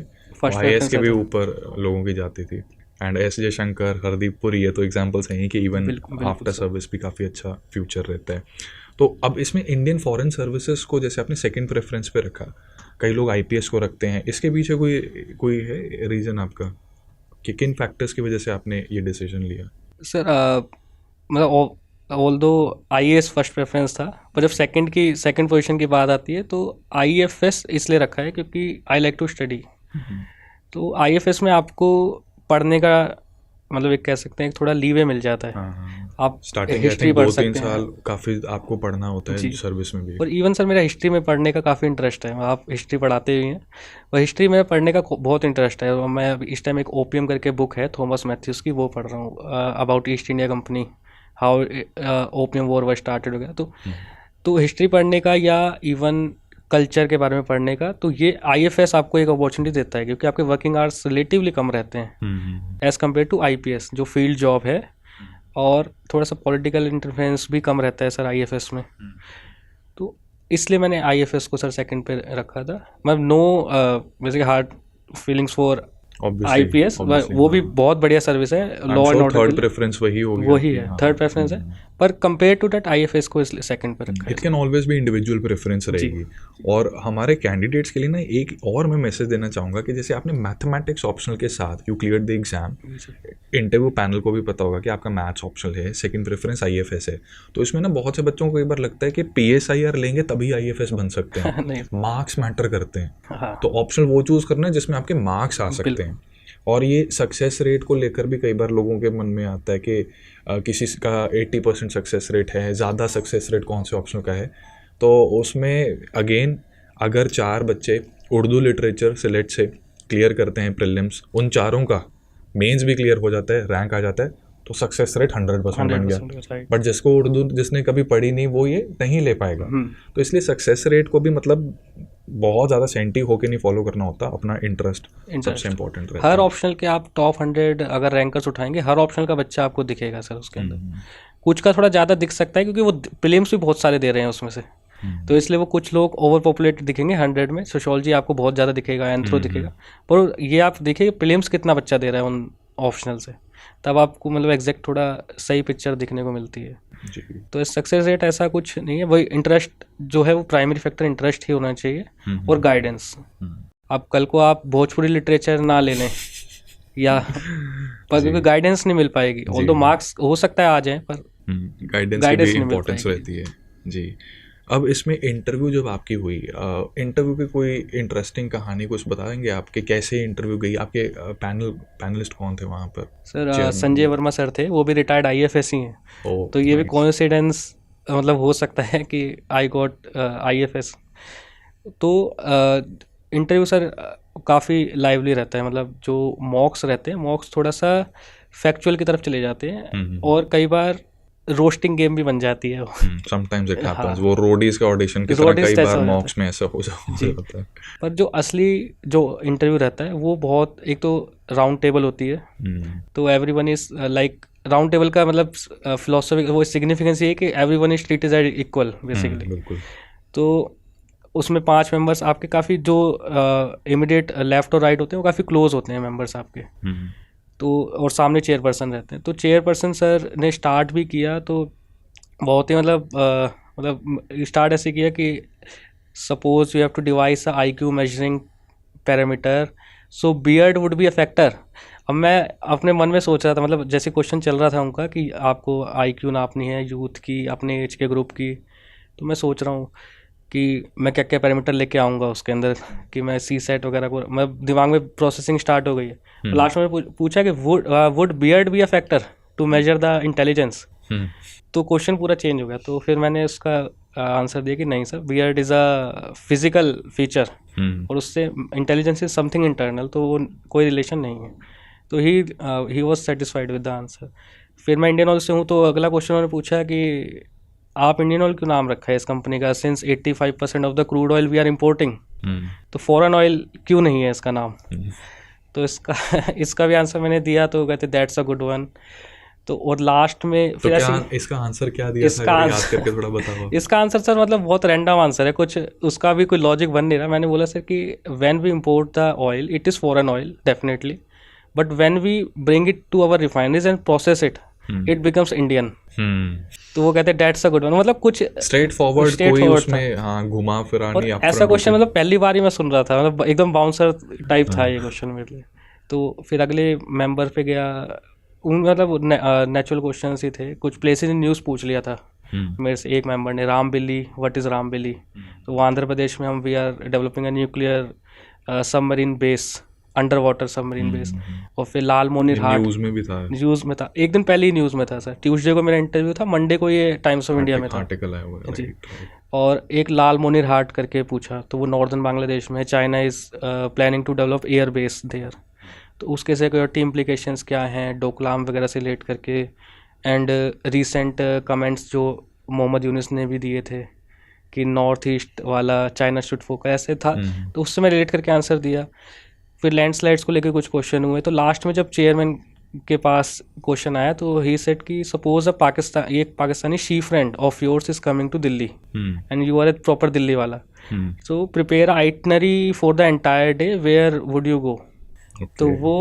आईएएस के भी ऊपर लोगों की जाती थी। एंड एस जयशंकर, हरदीप पुरी, ये तो एग्जाम्पल्स हैं कि इवन आफ्टर सर्विस भी काफ़ी अच्छा फ्यूचर रहता है। तो अब इसमें इंडियन फॉरेन सर्विसेज को जैसे आपने सेकंड प्रेफरेंस पे रखा, कई लोग आईपीएस को रखते हैं, इसके पीछे कोई है रीज़न आपका कि किन फैक्टर्स की वजह से आपने ये डिसीजन लिया? सर मतलब ऑल्दो आईएएस फर्स्ट प्रेफरेंस था, पर जब सेकंड पोजीशन की बात आती है तो आईएफएस इसलिए रखा है क्योंकि आई लाइक टू स्टडी। तो आईएफएस में आपको पढ़ने का मतलब एक कह सकते हैं थोड़ा लीवे मिल जाता है। आप स्टार्टिंग हिस्ट्री पढ़ सकते 2-3 साल काफ़ी आपको पढ़ना होता है सर्विस में भी। और इवन सर मेरा हिस्ट्री में पढ़ने का काफ़ी इंटरेस्ट है। आप हिस्ट्री पढ़ाते भी हैं, और हिस्ट्री में पढ़ने का बहुत इंटरेस्ट है। और मैं इस टाइम एक ओपीएम करके बुक है थॉमस मैथ्यूस की, वो पढ़ रहा हूँ, about East India company, how OPM war was started वगैरह। तो हिस्ट्री पढ़ने का या इवन कल्चर के बारे में पढ़ने का, तो ये आईएफएस आपको एक अपॉर्चुनिटी देता है क्योंकि आपके वर्किंग आवर्स रिलेटिवली कम रहते हैं एज़ कम्पेयर टू आईपीएस जो फील्ड जॉब है, और थोड़ा सा पॉलिटिकल इंटरफेरेंस भी कम रहता है सर आईएफएस में। तो इसलिए मैंने आईएफएस को सर सेकंड पे रखा था। मतलब no basic hard feelings for IPS, वो भी बहुत बढ़िया सर्विस है। Law and order third preference वही हो गया, वही है थर्ड प्रेफरेंस है, पर कंपेयर टू दैट आईएफएस को इसलिए सेकंड पे रखा है। इट कैन ऑलवेज भी इंडिविजुअल प्रेफरेंस रहेगी। और हमारे कैंडिडेट्स के लिए ना एक और मैं मैसेज देना चाहूँगा कि जैसे आपने मैथमेटिक्स ऑप्शनल के साथ you clear the exam, interview panel को भी पता होगा कि आपका मैथ्स ऑप्शनल है, सेकंड प्रेफरेंस आईएफएस है। तो इसमें ना बहुत से बच्चों को एक बार लगता है कि पीएसआईआर लेंगे तभी आईएफएस बन सकते हैं। मार्क्स मैटर करते हैं, तो ऑप्शनल वो चूज करना है जिसमें आपके मार्क्स आ सकते हैं। और ये सक्सेस रेट को लेकर भी कई बार लोगों के मन में आता है कि किसी का 80% सक्सेस रेट है, ज़्यादा सक्सेस रेट कौन से ऑप्शन का है। तो उसमें अगेन अगर 4 बच्चे उर्दू लिटरेचर सिलेक्ट से क्लियर करते हैं प्रीलिम्स, उन चारों का मेंस भी क्लियर हो जाता है, रैंक आ जाता है, तो सक्सेस रेट 100% बन गया। बट जिसको उर्दू जिसने कभी पढ़ी नहीं वो ये नहीं ले पाएगा। तो इसलिए सक्सेस रेट को भी मतलब बहुत ज़्यादा सेंटी होके नहीं फॉलो करना होता, अपना इंटरेस्ट सबसे इंपॉर्टेंट रहता है। हर ऑप्शनल के आप टॉप 100 अगर रैंकर्स उठाएंगे, हर ऑप्शनल का बच्चा आपको दिखेगा सर उसके अंदर। कुछ का थोड़ा ज़्यादा दिख सकता है क्योंकि वो प्रीलिम्स भी बहुत सारे दे रहे हैं उसमें से, तो इसलिए वो कुछ लोग ओवर पॉपुलेटेड दिखेंगे 100 में। सोशियोलॉजी आपको बहुत ज़्यादा दिखेगा, एंथ्रो दिखेगा, पर ये आप देखिए प्रीलिम्स कितना बच्चा दे रहा है उन ऑप्शनल से, तब आपको मतलब एग्जैक्ट थोड़ा सही पिक्चर दिखने को मिलती है। तो सक्सेस रेट ऐसा कुछ नहीं है, वही इंटरेस्ट जो है वो प्राइमरी फैक्टर इंटरेस्ट ही होना चाहिए, और गाइडेंस। अब कल को आप भोजपुरी लिटरेचर ना ले लें या पर क्योंकि गाइडेंस नहीं मिल पाएगी, ऑल्दो मार्क्स हो सकता है आ जाए पर गाइडेंस की भी इम्पोर्टेंस रहती है जी। अब इसमें इंटरव्यू जब आपकी हुई, इंटरव्यू की कोई इंटरेस्टिंग कहानी कुछ बताएंगे आप कि कैसे इंटरव्यू गई? आपके पैनलिस्ट कौन थे वहाँ पर? सर संजय वर्मा सर थे, वो भी रिटायर्ड आईएफएस ही हैं। तो ये भी कोइंसिडेंस मतलब हो सकता है कि आई गॉट आईएफएस। तो इंटरव्यू सर काफ़ी लाइवली रहता है, मतलब जो मॉक्स रहते हैं, मॉक्स थोड़ा सा फैक्चुअल की तरफ चले जाते हैं, और कई बार रोस्टिंग गेम भी बन जाती है। समटाइम्स इट हैपेंस, वो रोडीज का ऑडिशन की तरह कई बार मॉक्स में ऐसा हो जाता है। पर जो असली जो इंटरव्यू रहता है वो बहुत, एक तो राउंड टेबल होती है, तो everyone is like, round table का मतलब फिलोसफी वो सिग्निफिकेंस ये है कि everyone is treated as equal basically. तो उसमें 5 मेंबर्स आपके काफ़ी जो इमीडिएट लेफ्ट और राइट होते हैं वो काफ़ी क्लोज होते हैं मेंबर्स आपके। तो और सामने चेयरपर्सन रहते हैं। तो चेयरपर्सन सर ने स्टार्ट भी किया तो बहुत ही मतलब स्टार्ट ऐसे किया कि suppose you have to devise a IQ measuring parameter, so beard would be a factor. अब मैं अपने मन में सोच रहा था, मतलब जैसे क्वेश्चन चल रहा था उनका कि आपको IQ नापनी है यूथ की, अपने एज के ग्रुप की, तो मैं सोच रहा हूँ कि मैं क्या क्या पैरामीटर लेके आऊँगा उसके अंदर, कि मैं सी सेट वगैरह को, मैं दिमाग में प्रोसेसिंग स्टार्ट हो गई है। लास्ट में पूछा कि would beard be a factor to measure the intelligence, तो क्वेश्चन पूरा चेंज हो गया। तो फिर मैंने उसका आंसर दिया कि नहीं sir, beard is a physical feature और उससे इंटेलिजेंस इज समथिंग इंटरनल, तो वो कोई रिलेशन नहीं है। तो he was satisfied with the answer. फिर मैं इंडियन ऑयल से हूँ, तो अगला क्वेश्चन उन्होंने पूछा कि आप इंडियन ऑयल क्यों नाम रखा है इस कंपनी का, since 85% of the crude oil we are importing, तो फॉरेन ऑयल क्यों नहीं है इसका नाम। तो इसका भी आंसर मैंने दिया, तो कहते दैट्स अ गुड वन। तो और लास्ट में तो फिर क्या इसका आंसर क्या दिया इसका था, याद करके थोड़ा बताओ। इसका आंसर सर मतलब बहुत रैंडम आंसर है, कुछ उसका भी कोई लॉजिक बन नहीं रहा। मैंने बोला सर कि when we import the oil it is foreign oil definitely, but when we bring it to our refineries and process it it becomes Indian. तो वो कहते हैं डेट्स अ गुड वन, मतलब कुछ स्ट्रेट फॉरवर्ड कोई उसमें हाँ घुमा फिरा नहीं। ऐसा क्वेश्चन मतलब पहली बार ही मैं सुन रहा था, मतलब एकदम बाउंसर टाइप था ये क्वेश्चन मेरे लिए। तो फिर अगले मेंबर पे गया, उन मतलब नेचुरल क्वेश्चन ही थे, कुछ प्लेसेस इन न्यूज़ पूछ लिया था मेरे से एक मेंबर ने, रामबिली, व्हाट इज़ रामबिली। तो वो आंध्र प्रदेश में हम we are developing a nuclear submarine base, under water submarine base. और फिर लाल मोनिर हाट न्यूज़ में था, एक दिन पहले ही न्यूज़ में था सर, ट्यूसडे को मेरा इंटरव्यू था, मंडे को ये टाइम्स ऑफ इंडिया में था आर्टिकल आया हुआ जी। और एक लाल मोनिर हाट करके पूछा, तो वो नॉर्दर्न बांग्लादेश में, China is planning to develop air base there. तो उसके सिक्योरिटी इम्प्लीकेशंस क्या हैं, डोकलाम वगैरह से रिलेट करके, एंड रीसेंट कमेंट्स जो मोहम्मद यूनिस ने भी दिए थे कि नॉर्थ ईस्ट वाला चाइना शुड फोकस, ऐसे था। तो उससे मैं रिलेट करके आंसर दिया। फिर लैंडस्लाइड्स को लेकर कुछ क्वेश्चन हुए, तो लास्ट में जब चेयरमैन के पास क्वेश्चन आया, तो ही सेड कि suppose a Pakistani she friend of yours is coming to Delhi and you are a proper Delhi वाला, so prepare itinerary for the entire day, where would you go. तो वो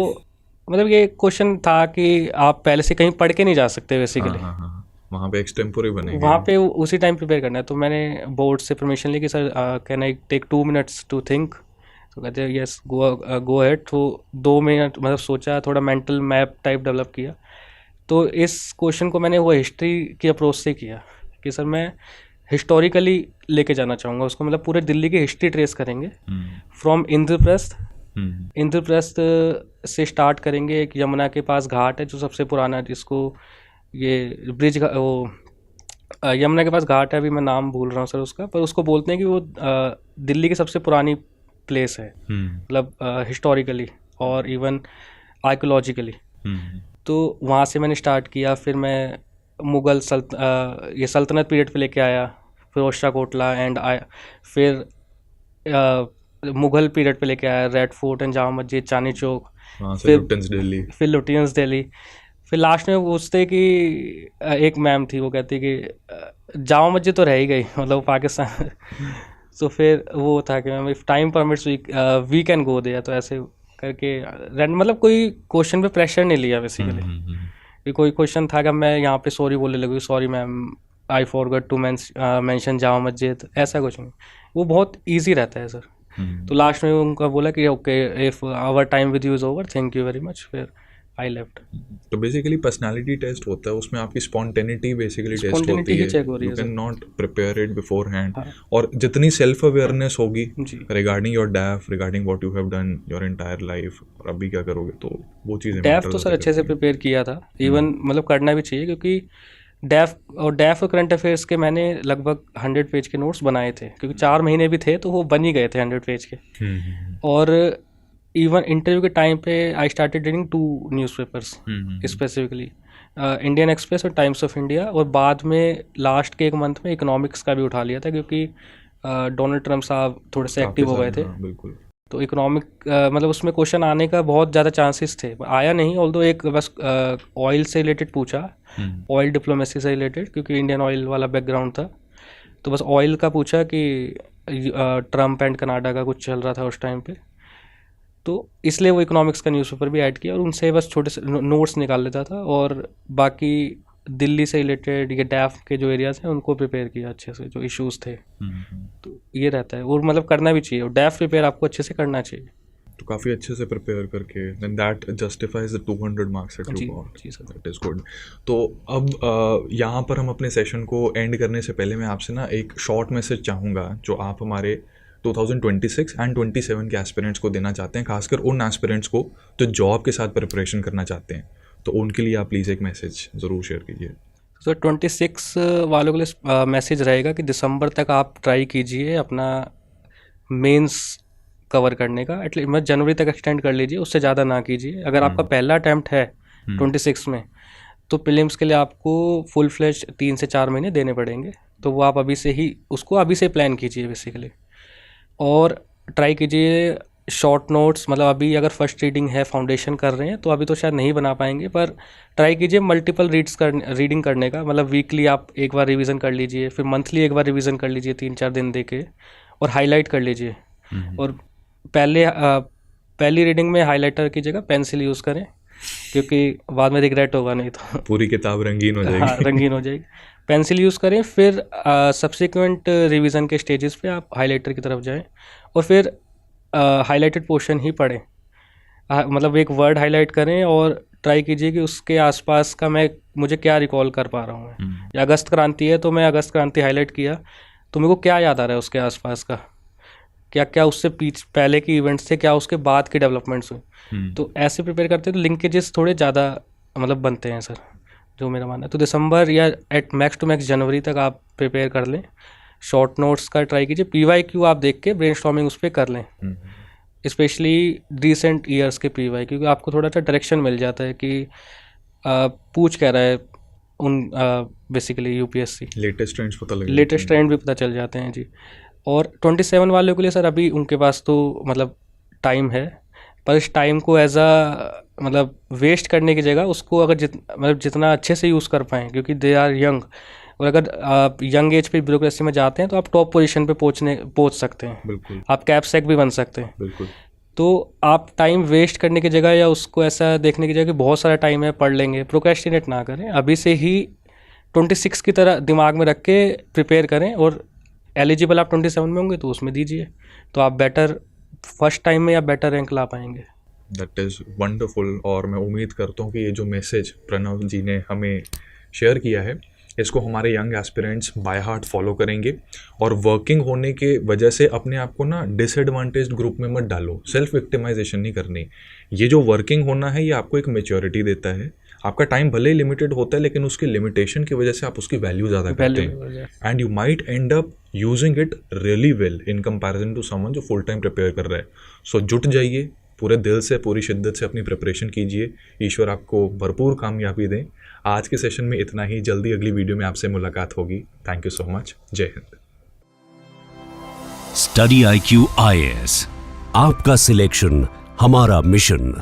मतलब ये क्वेश्चन था कि आप पहले से कहीं पढ़ के नहीं जा सकते बेसिकली, वहाँ पे एक्सटेम्पोरी बनेगी, वहाँ पे उसी टाइम प्रिपेयर करना है। तो मैंने बोर्ड से परमिशन ली कि sir can I take 2 minutes to think. तो कहते हैं यस गो अहेड। तो 2 मिनट मतलब सोचा, थोड़ा मेंटल मैप टाइप डेवलप किया। तो इस क्वेश्चन को मैंने वो हिस्ट्री की अप्रोच से किया कि सर मैं हिस्टोरिकली लेके जाना चाहूँगा उसको, मतलब पूरे दिल्ली की हिस्ट्री ट्रेस करेंगे फ्रॉम इंद्रप्रस्थ। इंद्रप्रस्थ से स्टार्ट करेंगे, एक यमुना के पास घाट है जो सबसे पुराना, जिसको ये ब्रिज वो यमुना के पास घाट है, अभी मैं नाम भूल रहा हूँ सर उसका, पर उसको बोलते हैं कि वो दिल्ली की सबसे पुरानी प्लेस है, मतलब हिस्टोरिकली और इवन आर्कियोलॉजिकली। तो वहाँ से मैंने स्टार्ट किया। फिर मैं मुग़ल ये सल्तनत पीरियड पे लेके आया, फिरोज कोटला एंड फिर मुग़ल पीरियड पे लेके आया, red fort and Jama Masjid, Chandni Chowk, फिर लुटियंस दिल्ली। फिर लास्ट में पूछते कि एक मैम थी, वो कहती कि जामा मस्जिद तो रह ही गई, मतलब पाकिस्तान। तो फिर वो था कि ma'am if time permits we can go there. तो ऐसे करके मतलब कोई क्वेश्चन पे प्रेशर नहीं लिया बेसिकली, कि कोई क्वेश्चन था कि मैं यहाँ पे सॉरी बोलने लगी, sorry ma'am I forgot to mention Jama Masjid, ऐसा कुछ नहीं, वो बहुत ईजी रहता है सर। तो लास्ट में उनका बोला कि okay if our time with you is over, thank you very much, फिर आई लेफ्ट। तो बेसिकली पर्सनालिटी टेस्ट होता है, उसमें आपकी स्पॉन्टेनिटी बेसिकली टेस्ट होती है, you can not prepare it beforehand. और जितनी सेल्फ अवेयरनेस होगी regarding your DAF, regarding what you have done your entire life, और अभी क्या करोगे, तो वो चीज़ें डैफ तो सर अच्छे से प्रिपेयर किया था, इवन मतलब करना भी चाहिए, क्योंकि डैफ और करंट अफेयर्स के मैंने लगभग 100 पेज के नोट्स बनाए थे, क्योंकि 4 महीने भी थे तो वो बन ही गए थे 100 पेज के। और इवन इंटरव्यू के टाइम पे I started reading 2 newspapers specifically, Indian express और टाइम्स ऑफ इंडिया, और बाद में लास्ट के 1 मंथ में इकोनॉमिक्स का भी उठा लिया था, क्योंकि डोनाल्ड ट्रम्प साहब थोड़े से एक्टिव हो गए थे। बिल्कुल। तो इकोनॉमिक मतलब उसमें क्वेश्चन आने का बहुत ज़्यादा चांसेस थे, आया नहीं, ऑल्दो एक बस ऑयल से रिलेटेड पूछा, ऑयल डिप्लोमेसी से रिलेटेड, क्योंकि इंडियन ऑयल वाला बैकग्राउंड था। तो बस ऑयल का पूछा कि ट्रम्प एंड कनाडा का कुछ चल रहा था उस टाइम पे, तो इसलिए वो इकोनॉमिक्स का न्यूज़पेपर भी ऐड किया, और उनसे बस छोटे से नोट्स निकाल लेता था, और बाकी दिल्ली से रिलेटेड ये डैफ के जो एरियाज़ हैं उनको प्रिपेयर किया अच्छे से, जो इश्यूज़ थे। तो ये रहता है, और मतलब करना भी चाहिए, और डैफ प्रिपेयर आपको अच्छे से करना चाहिए। तो काफ़ी अच्छे से प्रिपेयर करके then that justifies the 200 marks that you got. जी सर, दैट इज़ गुड। तो अब यहाँ पर हम अपने सेशन को एंड करने से पहले मैं आपसे ना एक शॉर्ट मैसेज चाहूँगा जो आप हमारे 2026 एंड 27 के एस्पिरेंट्स को देना चाहते हैं, खासकर उन एस्पिरेंट्स को जो जॉब के साथ प्रिपरेशन करना चाहते हैं, तो उनके लिए आप प्लीज़ एक मैसेज ज़रूर शेयर कीजिए। सर 26 वालों के लिए मैसेज रहेगा कि दिसंबर तक आप ट्राई कीजिए अपना मेंस कवर करने का, एटलीस्ट मैं जनवरी तक एक्सटेंड कर लीजिए, उससे ज़्यादा ना कीजिए। अगर आपका पहला अटैम्प्ट है 26 में तो प्रीलिम्स के लिए आपको फुल फ्लेज 3 से 4 महीने देने पड़ेंगे, तो वो आप अभी से ही उसको अभी से प्लान कीजिए बेसिकली। और ट्राई कीजिए शॉर्ट नोट्स, मतलब अभी अगर फर्स्ट रीडिंग है, फाउंडेशन कर रहे हैं तो अभी तो शायद नहीं बना पाएंगे, पर ट्राई कीजिए मल्टीपल रीडिंग करने का, मतलब वीकली आप एक बार रिवीजन कर लीजिए, फिर मंथली एक बार रिवीजन कर लीजिए 3-4 दिन दे के, और हाईलाइट कर लीजिए। और पहली रीडिंग में हाइलाइटर की जगह पेंसिल यूज़ करें, क्योंकि बाद में रिग्रेट होगा नहीं तो पूरी किताब रंगीन हो जाएगी। हाँ, रंगीन हो जाएगी। पेंसिल यूज़ करें, फिर सब्सिक्वेंट रिवीजन के स्टेजेस पे आप हाइलाइटर की तरफ जाएं और फिर हाइलाइटेड पोर्शन ही पढ़ें। मतलब एक वर्ड हाईलाइट करें और ट्राई कीजिए कि उसके आसपास का मुझे क्या रिकॉल कर पा रहा हूँ। या अगस्त क्रांति है तो मैं अगस्त क्रांति हाईलाइट किया तो मेरे को क्या याद आ रहा है उसके आसपास का, क्या क्या उससे पहले की इवेंट्स थे, क्या उसके बाद के डेवलपमेंट्स हुए। तो ऐसे प्रिपेयर करते हैं तो लिंकेजेस थोड़े ज़्यादा मतलब बनते हैं सर, जो मेरा मानना है। तो दिसंबर या एट मैक्स टू मैक्स जनवरी तक आप प्रिपेयर कर लें। शॉर्ट नोट्स का ट्राई कीजिए, PYQ आप देख के ब्रेनस्टॉर्मिंग उस पर कर लें, स्पेशली रिसेंट ईयर्स के PY, क्योंकि आपको थोड़ा सा डायरेक्शन मिल जाता है कि पूछ क्या रहा है उन बेसिकली UPSC। लेटेस्ट ट्रेंड भी पता चल जाते हैं जी। और 27 वालों के लिए सर अभी उनके पास तो मतलब टाइम है, पर इस टाइम को एज अ मतलब वेस्ट करने की जगह उसको अगर जितना अच्छे से यूज़ कर पाएँ, क्योंकि दे आर यंग, और अगर आप यंग एज पे ब्यूरोक्रेसी में जाते हैं तो आप टॉप पोजीशन पे पहुंच सकते हैं। बिल्कुल। आप कैपसेक भी बन सकते हैं। बिल्कुल। तो आप टाइम वेस्ट करने की जगह या उसको ऐसा देखने की जगह कि बहुत सारा टाइम है, पढ़ लेंगे, प्रोक्रेस्टिनेट ना करें, अभी से ही 26 की तरह दिमाग में रख के प्रिपेयर करें। और एलिजिबल आप 27 में होंगे तो उसमें दीजिए, तो आप बेटर फर्स्ट टाइम में या बेटर रैंक ला पाएंगे। That is wonderful. और मैं उम्मीद करता हूँ कि ये जो मैसेज प्रणव जी ने हमें शेयर किया है इसको हमारे young aspirants by heart follow करेंगे। और वर्किंग होने के वजह से अपने आप को ना डिसएडवांटेज्ड ग्रुप में मत डालो, सेल्फ विक्टिमाइजेशन नहीं करनी। ये जो वर्किंग होना है ये आपको एक मैच्योरिटी देता है। आपका टाइम भले ही लिमिटेड होता है लेकिन उसकी लिमिटेशन की वजह से आप उसकी वैल्यू ज़्यादा करते हैं, and you might end up using it really well in comparison to someone जो फुल टाइम प्रिपेयर कर रहा है। सो जुट जाइए, पूरे दिल से, पूरी शिद्दत से अपनी प्रिपरेशन कीजिए। ईश्वर आपको भरपूर कामयाबी दें। आज के सेशन में इतना ही, जल्दी अगली वीडियो में आपसे मुलाकात होगी। Thank you so much. जय हिंद। स्टडी IQ IAS, आपका सिलेक्शन हमारा मिशन।